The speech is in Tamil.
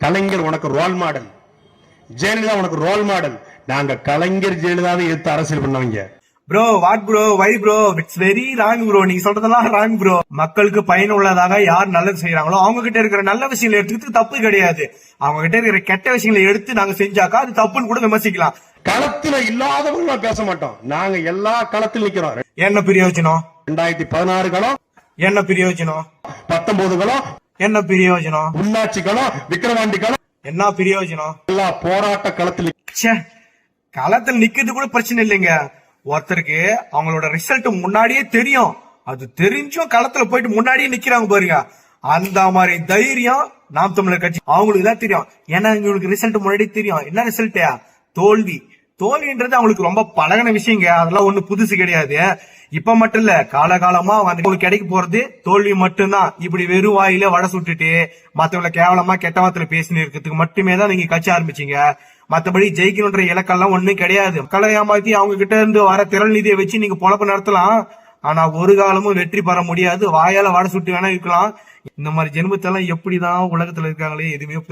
கலைஞர் உனக்கு ரோல் மாடல், ஜெயலலிதா உனக்கு ரோல் மாடல். நாங்க கலைஞர் ஜெயலலிதாவை எடுத்து அரசியல் பண்ணவங்க. Bro what bro why bro it's very wrong bro. நீங்க சொல்றதெல்லாம் ராங் ப்ரோ. மக்களுக்கு பயனுள்ளதாக யார் நல்லது செய்யறாங்களோ அவங்க கிட்ட இருக்கிற நல்ல விஷயங்களை எடுத்துக்கிட்டு தப்பு கிடையாது. அவங்க கிட்ட இருக்கிற கெட்ட விஷயங்களை எடுத்து நாங்க செஞ்சாக்கா அது தப்புன்னு கூட விமர்சிக்கலாம். களத்துல இல்லாதவங்க பேச மாட்டோம். நாங்க எல்லா களத்தில் நிக்கிறோம். என்ன பிரயோஜனம்? 2016 களம், என்ன பிரயோஜனம்? 19 களம், என்ன பிரயோஜனம்? உள்ளாட்சி களம், விக்கிரவாண்டி களம், என்ன பிரயோஜனம்? எல்லா போராட்ட களத்தில். களத்தில் நிக்கிறது கூட பிரச்சனை இல்லைங்க. ஒருத்தருக்கு அவங்களோட ரிசல்ட் முன்னாடியே தெரியும். அது தெரிஞ்சும் களத்துல போயிட்டு முன்னாடியே நிக்கிறாங்க பாருங்க. அந்த மாதிரி தைரியம் நாம் தமிழர் கட்சி அவங்களுக்கு தான் தெரியும். ஏன்னா இவங்களுக்கு ரிசல்ட் முன்னாடி தெரியும். என்ன ரிசல்ட்? தோல்வி. தோல்வின்றது அவங்களுக்கு ரொம்ப பழகின விஷயங்க. அதெல்லாம் ஒண்ணு புதுசு கிடையாது. இப்ப மட்டும் இல்ல, காலகாலமா உங்களுக்கு கிடைக்க போறது தோல்வி மட்டும்தான். இப்படி வெறும் வாயில வடை சுட்டுட்டு மத்தவங்களை கேவலமா கெட்ட வார்த்தையில பேசினு இருக்கிறதுக்கு மட்டுமே தான் நீங்க கட்சி ஆரம்பிச்சீங்க. மத்தபடி ஜெயிக்கணுன்ற இலக்கெல்லாம் ஒண்ணும் கிடையாது. மக்களை ஏமாத்தி அவங்க கிட்ட இருந்து வர திரள் நிதியை வச்சு நீங்க பொழப்பு நடத்தலாம். ஆனா ஒரு காலமும் வெற்றி பெற முடியாது. வாயால வடை சுட்டு வேணா இருக்கலாம். இந்த மாதிரி ஜென்மத்தெல்லாம் எப்படிதான் உலகத்துல இருக்காங்களே எதுவுமே